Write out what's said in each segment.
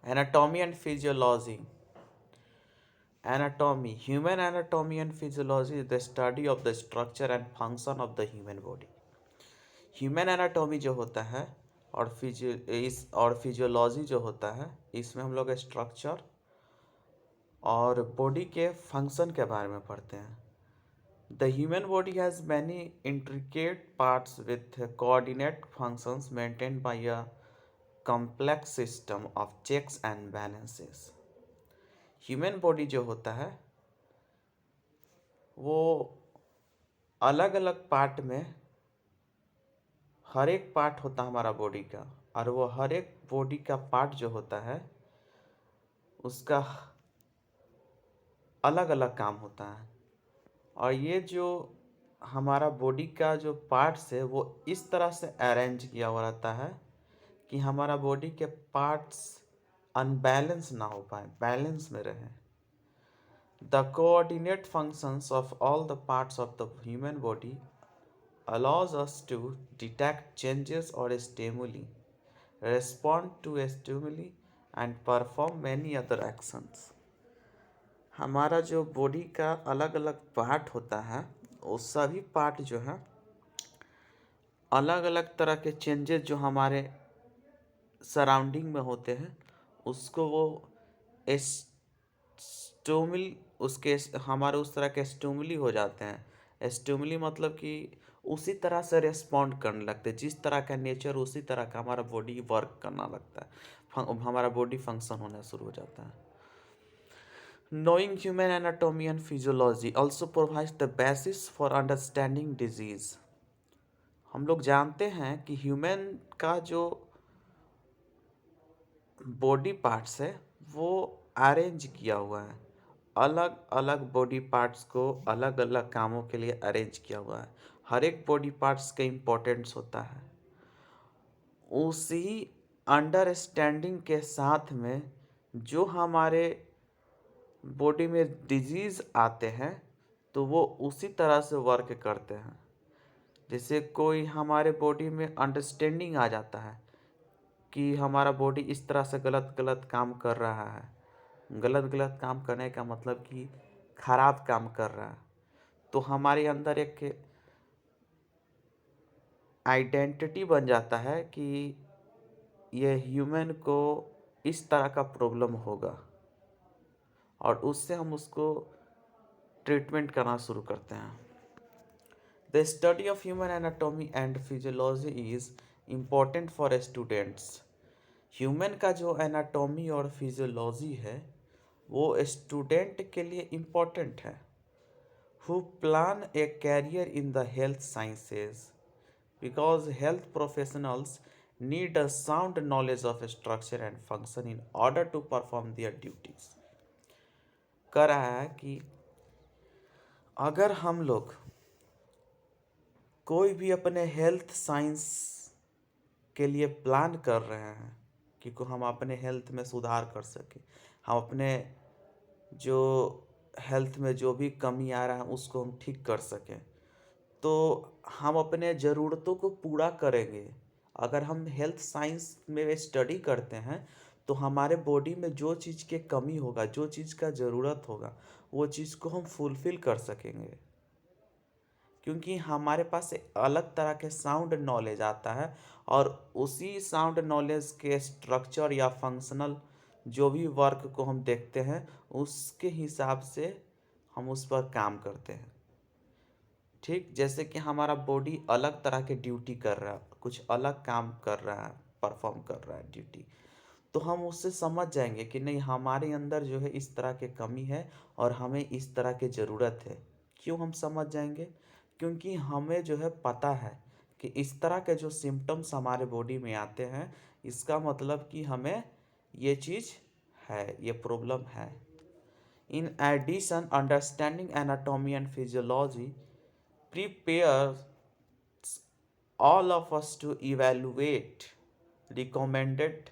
Anatomy and physiology. Anatomy. Human anatomy and physiology is the study of the structure and function of the human body. Human anatomy जो होता है और physiology जो होता है, इसमें हम लोग स्ट्रक्चर और बॉडी के फंक्शन के बारे में पढ़ते हैं. The human body has many intricate parts with coordinate functions maintained by a complex system of checks and balances. Human body जो होता है वो अलग अलग पार्ट में, हर एक पार्ट होता है हमारा बॉडी का, और वो हर एक बॉडी का पार्ट जो होता है उसका अलग अलग काम होता है. और ये जो हमारा बॉडी का जो पार्ट्स है वो इस तरह से अरेंज किया हुआ रहता है कि हमारा बॉडी के पार्ट्स अनबैलेंस ना हो पाए, बैलेंस में रहें. The coordinate functions of all the parts of the human body allows us to detect changes or stimuli, respond to stimuli and perform many other actions. हमारा जो बॉडी का अलग अलग पार्ट होता है वो सभी पार्ट जो है अलग अलग तरह के चेंजेस जो हमारे सराउंडिंग में होते हैं उसको वो स्टोमिल उसके हमारे उस तरह के स्टोमिली हो जाते हैं. स्टोमिली मतलब कि उसी तरह से रिस्पॉन्ड करने लगते हैं, जिस तरह का नेचर उसी तरह का हमारा बॉडी वर्क करना लगता है, हमारा बॉडी फंक्शन होना शुरू हो जाता है. Knowing human anatomy and physiology also provides the basis for understanding disease. हम लोग जानते हैं कि ह्यूमन का जो बॉडी पार्ट्स है वो अरेंज किया हुआ है, अलग अलग बॉडी पार्ट्स को अलग अलग कामों के लिए अरेंज किया हुआ है. हर एक बॉडी पार्ट्स का इम्पोर्टेंस होता है. उसी अंडरस्टैंडिंग के साथ में जो हमारे बॉडी में डिजीज़ आते हैं तो वो उसी तरह से वर्क करते हैं. जैसे कोई हमारे बॉडी में अंडरस्टैंडिंग आ जाता है कि हमारा बॉडी इस तरह से गलत गलत काम कर रहा है, गलत गलत काम करने का मतलब कि खराब काम कर रहा है, तो हमारे अंदर एक आइडेंटिटी बन जाता है कि ये ह्यूमन को इस तरह का प्रॉब्लम होगा, और उससे हम उसको ट्रीटमेंट करना शुरू करते हैं. The study of human anatomy and physiology is important for students. Human का जो एनाटॉमी और फिजियोलॉजी है वो स्टूडेंट के लिए इम्पॉर्टेंट है who plan a career in the health sciences, because health professionals need a sound knowledge of structure and function in order to perform their duties. कह रहा है कि अगर हम लोग कोई भी अपने हेल्थ साइंस के लिए प्लान कर रहे हैं कि हम अपने हेल्थ में सुधार कर सकें, हम अपने जो हेल्थ में जो भी कमी आ रहा है उसको हम ठीक कर सकें, तो हम अपने ज़रूरतों को पूरा करेंगे. अगर हम हेल्थ साइंस में स्टडी करते हैं तो हमारे बॉडी में जो चीज़ के कमी होगा, जो चीज़ का ज़रूरत होगा, वो चीज़ को हम फुलफ़िल कर सकेंगे, क्योंकि हमारे पास एक अलग तरह के साउंड नॉलेज आता है और उसी साउंड नॉलेज के स्ट्रक्चर या फंक्शनल जो भी वर्क को हम देखते हैं उसके हिसाब से हम उस पर काम करते हैं. ठीक जैसे कि हमारा बॉडी अलग तरह के ड्यूटी कर रहा है, कुछ अलग काम कर रहा है, परफॉर्म कर रहा है ड्यूटी, तो हम उससे समझ जाएंगे कि नहीं, हमारे अंदर जो है इस तरह के कमी है और हमें इस तरह की ज़रूरत है. क्यों हम समझ जाएंगे? क्योंकि हमें जो है पता है कि इस तरह के जो सिम्टम्स हमारे बॉडी में आते हैं इसका मतलब कि हमें ये चीज़ है, ये प्रॉब्लम है. In addition, understanding anatomy and physiology prepares all of us to evaluate recommended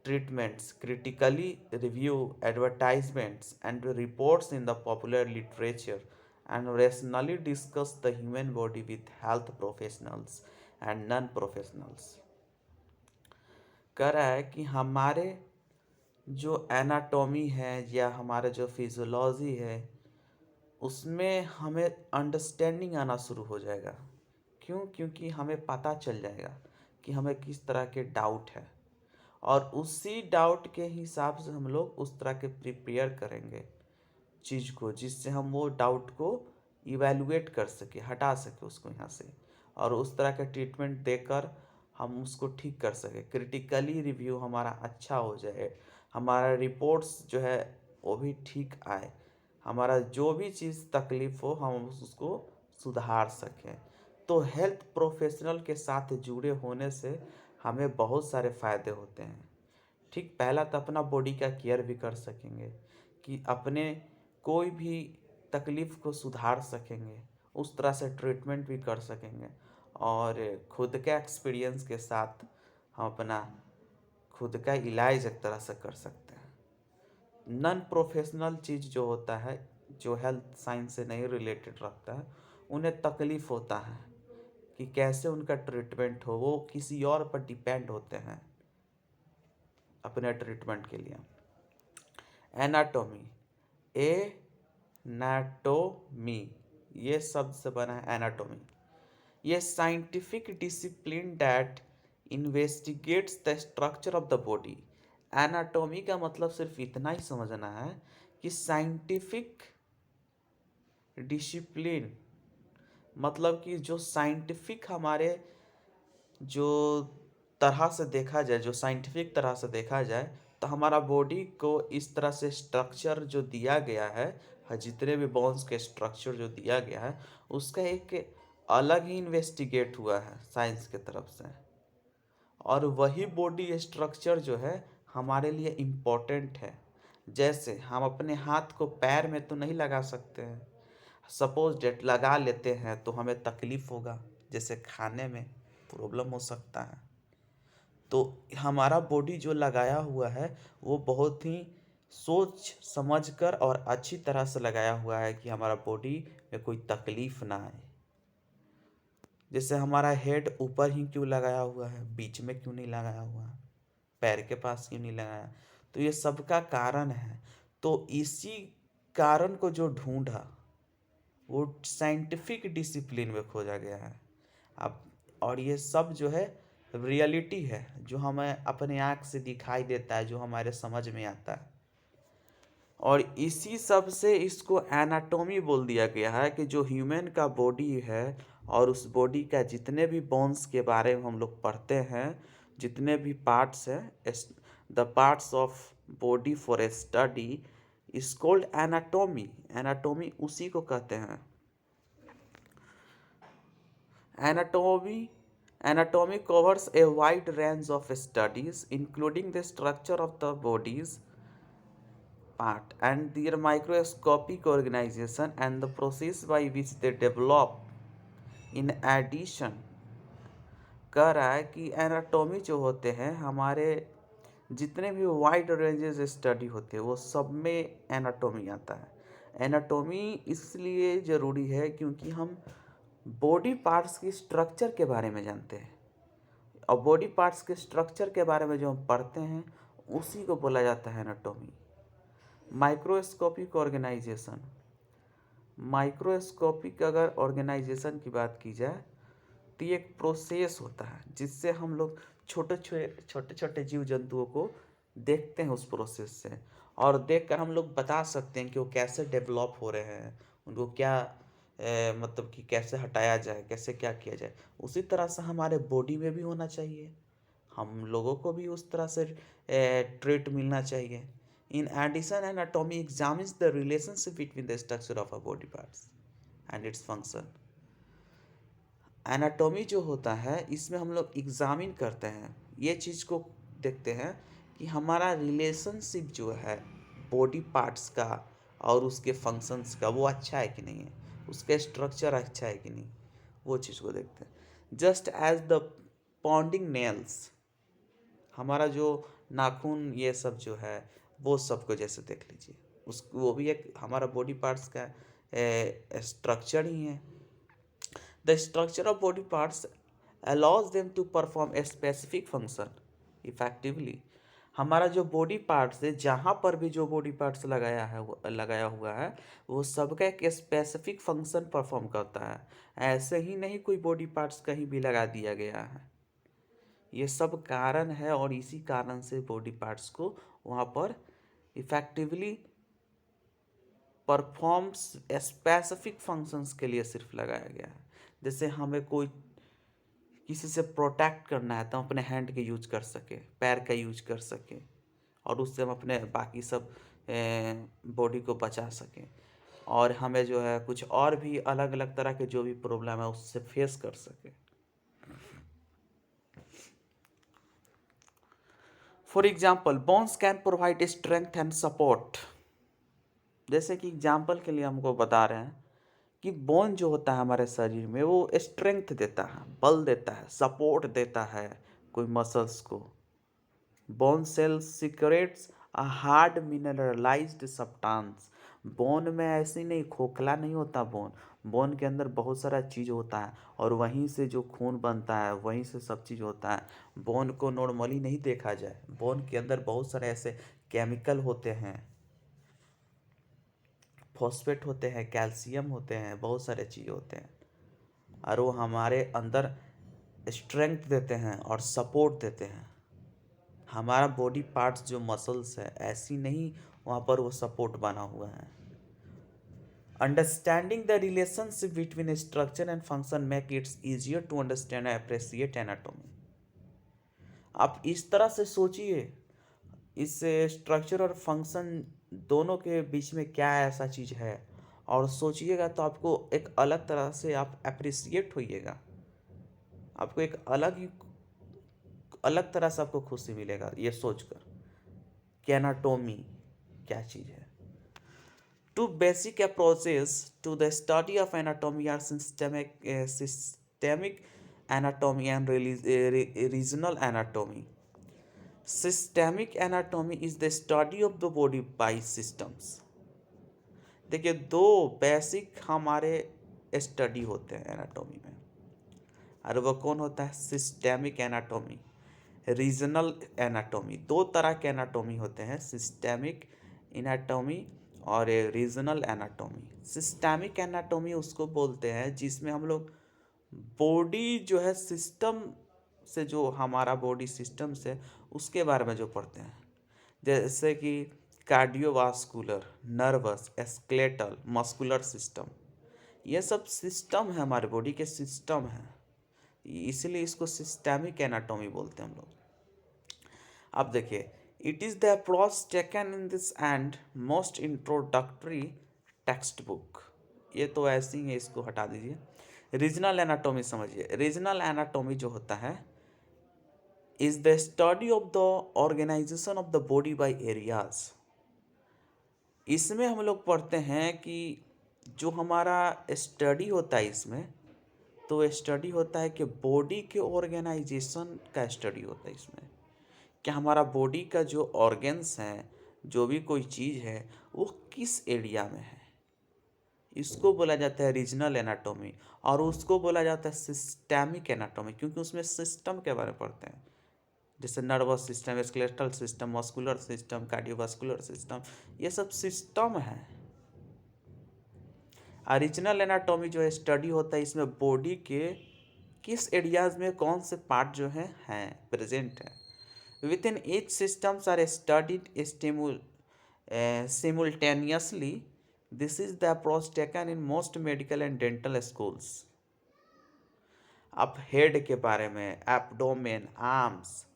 treatments, critically review advertisements and reports in the popular literature, and rationally discuss the human body with health professionals and non-professionals. कह रहा है कि हमारे जो anatomy है या हमारा जो फिजियोलॉजी है, उसमें हमें अंडरस्टैंडिंग आना शुरू हो जाएगा। क्यों? क्योंकि हमें पता चल जाएगा कि हमें किस तरह के डाउट है, और उसी डाउट के हिसाब से हम लोग उस तरह के प्रिपेयर करेंगे चीज़ को, जिससे हम वो डाउट को इवैल्यूएट कर सके, हटा सके उसको यहाँ से, और उस तरह का ट्रीटमेंट देकर हम उसको ठीक कर सके। क्रिटिकली रिव्यू हमारा अच्छा हो जाए, हमारा रिपोर्ट्स जो है वो भी ठीक आए, हमारा जो भी चीज़ तकलीफ़ हो हम उसको सुधार सकें। तो हेल्थ प्रोफेशनल के साथ जुड़े होने से हमें बहुत सारे फ़ायदे होते हैं। ठीक, पहला तो अपना बॉडी का केयर भी कर सकेंगे, कि अपने कोई भी तकलीफ़ को सुधार सकेंगे, उस तरह से ट्रीटमेंट भी कर सकेंगे, और खुद का एक्सपीरियंस के साथ हम अपना खुद का इलाज एक तरह से कर सकते हैं। नॉन प्रोफेशनल चीज़ जो होता है, जो हेल्थ साइंस से नहीं रिलेटेड रखता है, उन्हें तकलीफ़ होता है कि कैसे उनका ट्रीटमेंट हो, वो किसी और पर डिपेंड होते हैं अपने ट्रीटमेंट के लिए। एनाटॉमी, एनाटोमी, ये शब्द से बना है एनाटॉमी। ये scientific discipline that investigates the structure of the body. Anatomy का मतलब सिर्फ इतना ही समझना है कि साइंटिफिक डिसिप्लिन मतलब कि जो साइंटिफिक हमारे जो तरह से देखा जाए, जो साइंटिफिक तरह से देखा जाए, तो हमारा बॉडी को इस तरह से स्ट्रक्चर जो दिया गया है, जितने भी बोन्स के स्ट्रक्चर जो दिया गया है, उसका एक अलग ही इन्वेस्टिगेट हुआ है साइंस के तरफ से। और वही बॉडी स्ट्रक्चर जो है हमारे लिए इम्पोर्टेंट है। जैसे हम अपने हाथ को पैर में तो नहीं लगा सकते हैं, सपोज डेट लगा लेते हैं तो हमें तकलीफ़ होगा, जैसे खाने में प्रॉब्लम हो सकता है। तो हमारा बॉडी जो लगाया हुआ है वो बहुत ही सोच समझ कर और अच्छी तरह से लगाया हुआ है कि हमारा बॉडी में कोई तकलीफ़ ना आए। जैसे हमारा हेड ऊपर ही क्यों लगाया हुआ है, बीच में क्यों नहीं लगाया हुआ है, पैर के पास क्यों नहीं लगाया, तो ये सब का कारण है। तो इसी कारण को जो ढूंढा वो साइंटिफिक डिसिप्लिन में खोजा गया है। अब और ये सब जो है रियलिटी है, जो हमें अपने आँख से दिखाई देता है, जो हमारे समझ में आता है। और इसी सब से इसको एनाटॉमी बोल दिया गया है, कि जो ह्यूमन का बॉडी है और उस बॉडी का जितने भी बोन्स के बारे में हम लोग पढ़ते हैं, जितने भी पार्ट्स हैं, the parts of body for a study is called anatomy. Anatomy उसी को कहते हैं। Anatomy Anatomy covers a wide range of studies, including the structure of the body's part and their microscopic organization and the process by which they develop. In addition, कह रहा है कि anatomy जो होते हैं हमारे जितने भी वाइड रेंजेस स्टडी होते हैं वो सब में एनाटॉमी आता है। एनाटॉमी इसलिए ज़रूरी है क्योंकि हम बॉडी पार्ट्स की स्ट्रक्चर के बारे में जानते हैं, और बॉडी पार्ट्स के स्ट्रक्चर के बारे में जो हम पढ़ते हैं उसी को बोला जाता है एनाटॉमी। माइक्रोस्कोपिक ऑर्गेनाइजेशन, माइक्रोस्कोपिक अगर ऑर्गेनाइजेशन की बात की जाए तो ये एक प्रोसेस होता है जिससे हम लोग छोटे छोटे छोटे जीव जंतुओं को देखते हैं उस प्रोसेस से, और देखकर हम लोग बता सकते हैं कि वो कैसे डेवलप हो रहे हैं, उनको क्या मतलब कि कैसे हटाया जाए, कैसे क्या किया जाए। उसी तरह से हमारे बॉडी में भी होना चाहिए, हम लोगों को भी उस तरह से ट्रीट मिलना चाहिए। In addition anatomy examines the relationship between the structure of a body parts and its function. Anatomy जो होता है इसमें हम लोग एग्जामिन करते हैं, ये चीज़ को देखते हैं कि हमारा रिलेशनशिप जो है बॉडी पार्ट्स का और उसके फंक्शंस का वो अच्छा है कि नहीं है, उसका स्ट्रक्चर अच्छा है कि नहीं, वो चीज़ को देखते हैं। Just as the pounding nails, हमारा जो नाखून ये सब जो है वो सबको जैसे देख लीजिए, उस वो भी एक हमारा बॉडी पार्ट्स का स्ट्रक्चर ही है। The structure of body parts allows them to perform a specific function effectively. हमारा जो बॉडी पार्ट्स है, जहाँ पर भी जो बॉडी पार्ट्स लगाया हुआ है, वो सबका एक स्पेसिफिक फंक्शन परफॉर्म करता है। ऐसे ही नहीं कोई बॉडी पार्ट्स कहीं भी लगा दिया गया है। ये सब कारण है और इसी कारण से बॉडी पार्ट्स को वहाँ पर इफेक्टिवली परफॉर्म्स स्पेसिफिक फंक्शंस के लिए सिर्फ लगाया गया है। जैसे हमें कोई किसी से प्रोटेक्ट करना है तो हम अपने हैंड के यूज कर सके, पैर का यूज कर सके, और उससे हम अपने बाकी सब बॉडी को बचा सकें, और हमें जो है कुछ और भी अलग अलग तरह के जो भी प्रॉब्लम है उससे फेस कर सके। For example, bones can provide strength and support. जैसे कि एग्जाम्पल के लिए हमको बता रहे हैं कि बोन जो होता है हमारे शरीर में, वो स्ट्रेंथ देता है, बल देता है, सपोर्ट देता है कोई मसल्स को। Bone cells secretes a hard mineralised substance. Bone में ऐसे नहीं खोखला नहीं होता बोन। बोन के अंदर बहुत सारा चीज़ होता है और वहीं से जो खून बनता है, वहीं से सब चीज़ होता है। बोन को नॉर्मली नहीं देखा जाए, बोन के अंदर बहुत सारे ऐसे केमिकल होते हैं, फॉस्फेट होते हैं, कैल्शियम होते हैं, बहुत सारे चीज़ होते हैं, और वो हमारे अंदर स्ट्रेंथ देते हैं और सपोर्ट देते हैं। हमारा बॉडी पार्ट्स जो मसल्स है, ऐसी नहीं वहाँ पर वो सपोर्ट बना हुआ है। Understanding the relationship between structure and function make its easier to understand and appreciate anatomy. आप इस तरह से सोचिए, इस स्ट्रक्चर और फंक्शन दोनों के बीच में क्या ऐसा चीज़ है, और सोचिएगा तो आपको एक अलग तरह से आप अप्रिशिएट होइएगा। आपको एक अलग तरह से आपको खुशी मिलेगा ये सोचकर कि एनाटॉमी क्या चीज़ है। Two basic approaches to the study of anatomy are systemic anatomy and regional anatomy. Systemic anatomy is the study of the body by systems. देखिए, दो बेसिक हमारे स्टडी होते हैं एनाटॉमी में, और वो कौन होता है? Systemic anatomy, regional anatomy. दो तरह के एनाटॉमी होते हैं, सिस्टेमिक एनाटॉमी और रीजनल एनाटॉमी। सिस्टेमिक एनाटॉमी उसको बोलते हैं जिसमें हम लोग बॉडी जो है सिस्टम से, जो हमारा बॉडी सिस्टम से, उसके बारे में जो पढ़ते हैं, जैसे कि cardiovascular, nervous, skeletal, muscular system. ये सब सिस्टम है, हमारे बॉडी के सिस्टम हैं, इसलिए इसको सिस्टेमिक एनाटॉमी बोलते हैं हम लोग। अब देखिए, it is the approach taken in this and most introductory text book. ये तो ऐसे ही है, इसको हटा दीजिए। रीजनल एनाटॉमी समझिए। रीजनल एनाटॉमी जो होता है is the study of the organisation of the body by areas. इसमें हम लोग पढ़ते हैं कि जो हमारा स्टडी होता है इसमें, तो स्टडी होता है कि बॉडी के ऑर्गेनाइजेशन का स्टडी होता है इसमें, कि हमारा बॉडी का जो ऑर्गन्स हैं, जो भी कोई चीज़ है, वो किस एरिया में है, इसको बोला जाता है रीजनल एनाटॉमी। और उसको बोला जाता है सिस्टेमिक एनाटॉमी, क्योंकि उसमें सिस्टम के बारे में पढ़ते हैं, जैसे nervous system, skeletal system, muscular system, cardiovascular system, ये सब सिस्टम है। रीजनल एनाटॉमी जो है स्टडी होता है, इसमें बॉडी के किस एरियाज में कौन से पार्ट जो हैं प्रेजेंट है। Within each systems are studied simultaneously. This is the approach taken in most medical and dental schools. अब हेड के बारे में, एब्डोमेन, आर्म्स,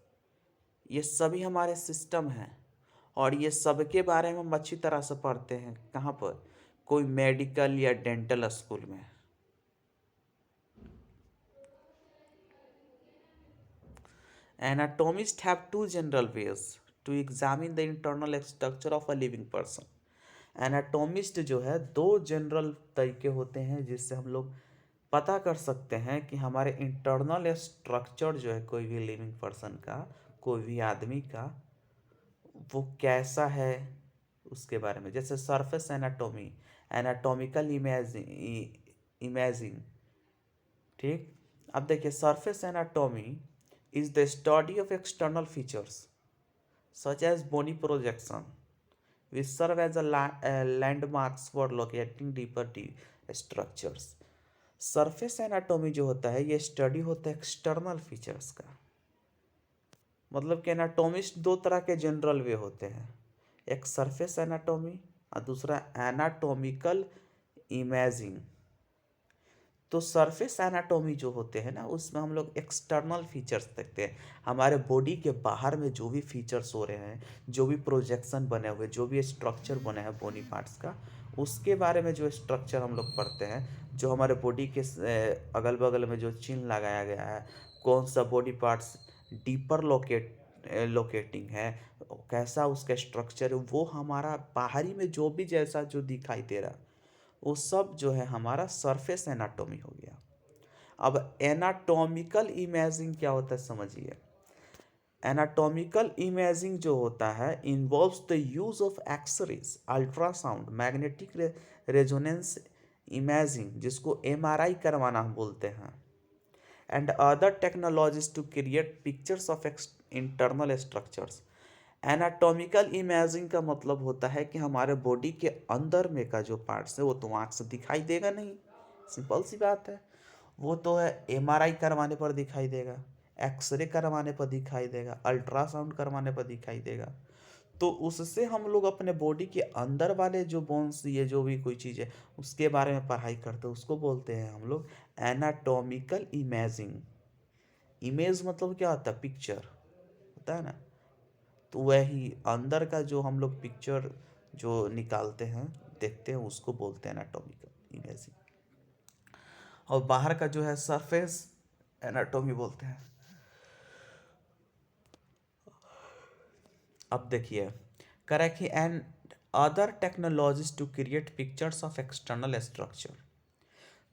ये सभी हमारे सिस्टम हैं, और ये सब के बारे में हम अच्छी तरह से पढ़ते हैं। कहाँ पर? कोई मेडिकल या डेंटल स्कूल में। Anatomists have two general ways to examine the internal structure of a living person. Anatomist जो है, दो जनरल तरीके होते हैं जिससे हम लोग पता कर सकते हैं कि हमारे इंटरनल स्ट्रक्चर जो है कोई भी लिविंग पर्सन का, कोई भी आदमी का, वो कैसा है उसके बारे में। जैसे सरफेस एनाटोमी, एनाटोमिकल इमेजिंग, ठीक। अब देखिए, surface anatomy is the study of external features. such as bony projection, which serve as landmarks for locating deeper structures. Surface anatomy जो होता है ये स्टडी होता है एक्सटर्नल फीचर्स का। मतलब कि एनाटॉमिस्ट दो तरह के जनरल वे होते हैं, एक सरफेस एनाटॉमी और दूसरा एनाटॉमिकल इमेजिंग। तो सरफेस एनाटॉमी जो होते हैं ना उसमें हम लोग एक्सटर्नल फीचर्स देखते हैं, हमारे बॉडी के बाहर में जो भी फीचर्स हो रहे हैं, जो भी प्रोजेक्शन बने हुए, जो भी स्ट्रक्चर बने हैं बॉडी पार्ट्स का, उसके बारे में जो स्ट्रक्चर हम लोग पढ़ते हैं, जो हमारे बॉडी के अगल बगल में जो चिन्ह लगाया गया है, कौन सा बॉडी पार्ट्स डीपर लोकेटिंग है, कैसा उसका स्ट्रक्चर है, वो हमारा बाहरी में जो भी जैसा जो दिखाई दे रहा है वो सब जो है हमारा सरफेस एनाटॉमी हो गया। अब एनाटॉमिकल इमेजिंग क्या होता है समझिए। एनाटॉमिकल इमेजिंग जो होता है involves the use of x-rays, ultrasound, magnetic resonance imaging, जिसको एमआरआई करवाना हम बोलते हैं, and other technologies to create pictures of internal structures. Anatomical imaging का मतलब होता है कि हमारे बॉडी के अंदर में का जो पार्ट्स है वो तो आँख से दिखाई देगा नहीं, सिंपल सी बात है। वो तो है एमआरआई करवाने पर दिखाई देगा, एक्सरे करवाने पर दिखाई देगा, अल्ट्रासाउंड करवाने पर दिखाई देगा। तो उससे हम लोग अपने बॉडी के अंदर वाले जो बोन्स, ये जो भी कोई चीज़ है उसके बारे में पढ़ाई करते हैं, उसको बोलते हैं हम लोग एनाटॉमिकल इमेजिंग। इमेज मतलब क्या होता है, पिक्चर होता है ना, तो वही अंदर का जो हम लोग पिक्चर जो निकालते हैं देखते हैं उसको बोलते हैं एनाटॉमिकल इमेजिंग। और बाहर का जो है सरफेस एनाटॉमी बोलते हैं। अब देखिए करेक्ट ही and other technologies to create pictures of external structure.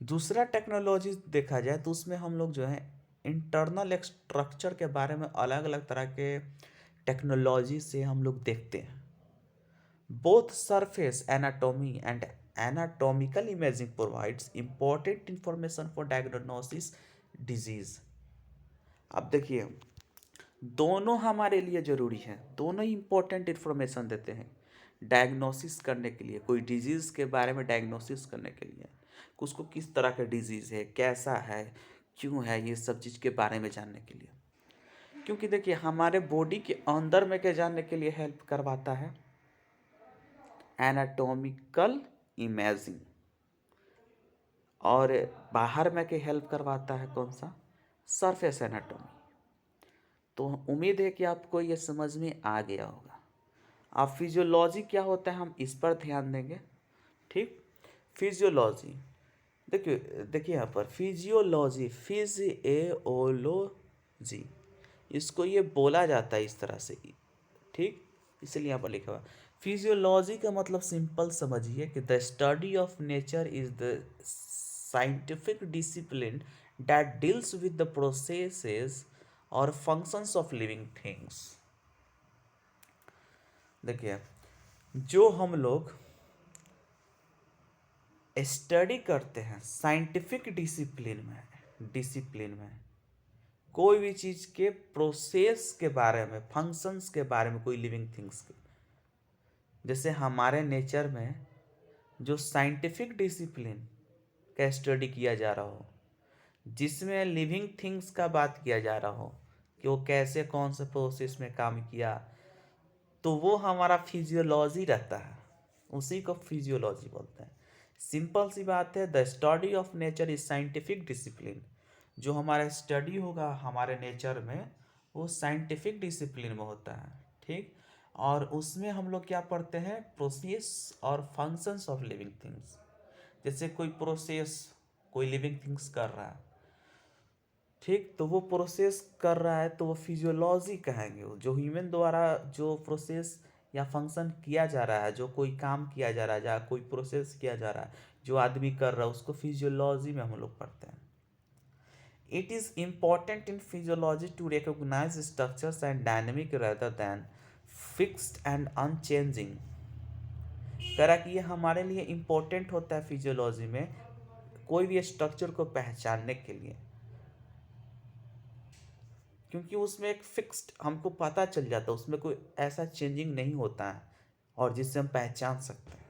दूसरा टेक्नोलॉजी देखा जाए तो उसमें हम लोग जो है इंटरनल स्ट्रक्चर के बारे में अलग अलग तरह के टेक्नोलॉजी से हम लोग देखते हैं। Both surface anatomy and anatomical imaging provides important information for diagnosis disease। अब देखिए दोनों हमारे लिए ज़रूरी हैं, दोनों ही इंपॉर्टेंट इन्फॉर्मेशन देते हैं डायग्नोसिस करने के लिए, कोई डिजीज़ के बारे में डायग्नोसिस करने के लिए, उसको किस तरह का डिजीज़ है, कैसा है, क्यों है, ये सब चीज़ के बारे में जानने के लिए। क्योंकि देखिए हमारे बॉडी के अंदर में के जानने के लिए हेल्प करवाता है एनाटॉमिकल इमेजिंग, और बाहर में के हेल्प करवाता है कौन सा, सरफेस एनाटॉमी। तो उम्मीद है कि आपको ये समझ में आ गया होगा। अब फिजियोलॉजी क्या होता है हम इस पर ध्यान देंगे, ठीक। फिजियोलॉजी देखिए देखिए यहाँ पर फिजियोलॉजी, फिजियोलॉजी, इसको ये बोला जाता है इस तरह से, ठीक, इसलिए यहाँ पर लिखा हुआ। फिजियोलॉजी का मतलब सिंपल समझिए कि the study of nature is the scientific discipline that deals with the processes और फंक्शंस ऑफ लिविंग थिंग्स। देखिए जो हम लोग स्टडी करते हैं साइंटिफिक डिसिप्लिन में कोई भी चीज़ के प्रोसेस के बारे में, फंक्शंस के बारे में, कोई लिविंग थिंग्स के, जैसे हमारे नेचर में जो साइंटिफिक डिसिप्लिन का स्टडी किया जा रहा हो, जिसमें लिविंग थिंग्स का बात किया जा रहा हो कि वो कैसे कौन से प्रोसेस में काम किया, तो वो हमारा फिजियोलॉजी रहता है, उसी को फिजियोलॉजी बोलते हैं। सिंपल सी बात है, the study of nature is scientific discipline. जो हमारा स्टडी होगा हमारे नेचर में वो साइंटिफिक डिसिप्लिन में होता है, ठीक। और उसमें हम लोग क्या पढ़ते हैं, प्रोसेस और फंक्शंस ऑफ लिविंग थिंग्स। जैसे कोई प्रोसेस कोई लिविंग थिंग्स कर रहा है, ठीक, तो वो प्रोसेस कर रहा है तो वो फिजियोलॉजी कहेंगे। वो जो ह्यूमन द्वारा जो प्रोसेस या फंक्शन किया जा रहा है, जो कोई काम किया जा रहा है या कोई प्रोसेस किया जा रहा है, जो आदमी कर रहा है, उसको फिजियोलॉजी में हम लोग पढ़ते हैं। It is important in physiology to recognise structures and dynamic rather than fixed and unchanging. कह रहा कि ये हमारे लिए इम्पोर्टेंट होता है फिजियोलॉजी में कोई भी स्ट्रक्चर को पहचानने के लिए, क्योंकि उसमें एक फिक्स्ड हमको पता चल जाता है, उसमें कोई ऐसा चेंजिंग नहीं होता है और जिससे हम पहचान सकते हैं।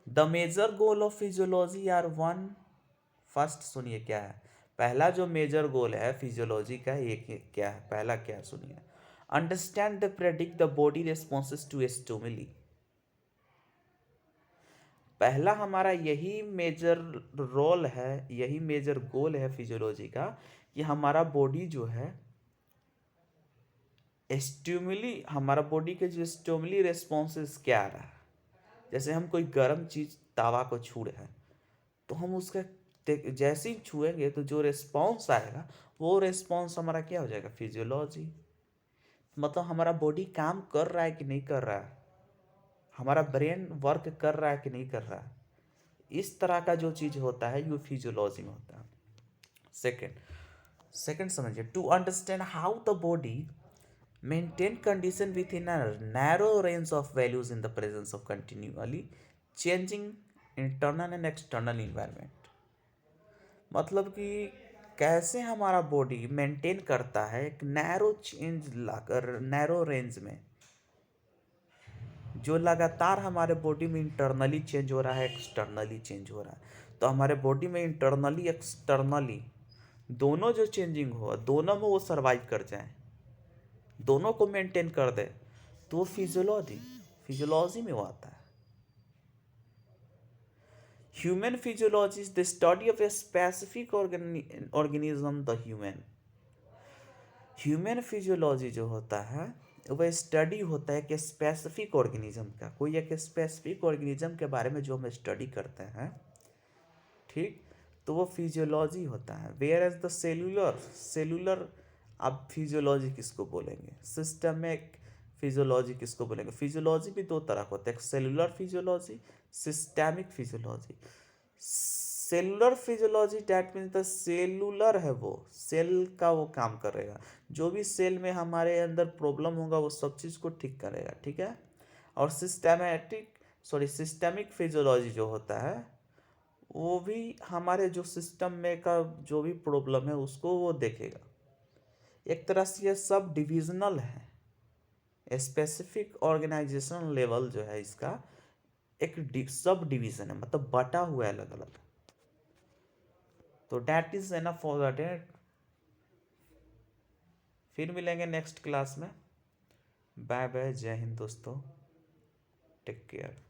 The major goal of physiology are one. First सुनिए क्या है, पहला जो मेजर गोल है फिजियोलॉजी का, ये क्या है, पहला क्या है सुनिए, understand the predict the body responses to stimuli. पहला हमारा यही मेजर रोल है, यही मेजर गोल है फिजियोलॉजी का, कि हमारा बॉडी जो है स्टिमुली, हमारा बॉडी के जो स्टिमुली रिस्पॉन्सेस क्या आ रहा है। जैसे हम कोई गर्म चीज़ तवा को छू रहे हैं तो हम उसका जैसे ही छुएंगे तो जो रिस्पॉन्स आएगा वो रिस्पॉन्स हमारा क्या हो जाएगा, फिजियोलॉजी। मतलब हमारा बॉडी काम कर रहा है कि नहीं कर रहा है, हमारा ब्रेन वर्क कर रहा है कि नहीं कर रहा है, इस तरह का जो चीज़ होता है ये फिजियोलॉजी में होता है। सेकेंड सेकेंड समझिए, to understand how the body maintain condition within a narrow range of values in the presence of continually changing internal and external environment. मतलब कि कैसे हमारा बॉडी मेंटेन करता है एक नैरो चेंज लाकर, नैरो रेंज में, जो लगातार हमारे बॉडी में इंटरनली चेंज हो रहा है, एक्सटर्नली चेंज हो रहा है। तो हमारे बॉडी में इंटरनली एक्सटर्नली दोनों जो चेंजिंग हो, दोनों में वो सर्वाइव कर जाए, दोनों को मेंटेन कर दे, तो वो फिजियोलॉजी फिजियोलॉजी में वो आता है। Human physiology is the study of a specific organism the human. Human physiology जो होता है वह स्टडी होता है कि स्पेसिफिक ऑर्गेनिज्म का, कोई एक स्पेसिफिक ऑर्गेनिज्म के बारे में जो हम स्टडी करते हैं, ठीक, तो वो फिजियोलॉजी होता है। Whereas the cellular cellular आप फिजियोलॉजी किसको बोलेंगे, सिस्टमिक फिजियोलॉजी किसको बोलेंगे। फिजियोलॉजी भी दो तरह का होता है, एक cellular physiology, systemic physiology. Cellular physiology that means the cellular है, वो सेल का वो काम करेगा, जो भी सेल में हमारे अंदर प्रॉब्लम होगा वो सब चीज़ को ठीक करेगा, ठीक है। और सिस्टेमिक फिजियोलॉजी जो होता है वो भी हमारे जो सिस्टम में का जो भी प्रॉब्लम है उसको वो देखेगा। एक तरह से ये सब डिविजनल है, स्पेसिफिक ऑर्गेनाइजेशन लेवल जो है इसका एक सब डिवीजन है, मतलब बटा हुआ है अलग अलग। तो that is enough for the day. फिर मिलेंगे नेक्स्ट क्लास में। बाय बाय, जय हिंद दोस्तों, टेक केयर।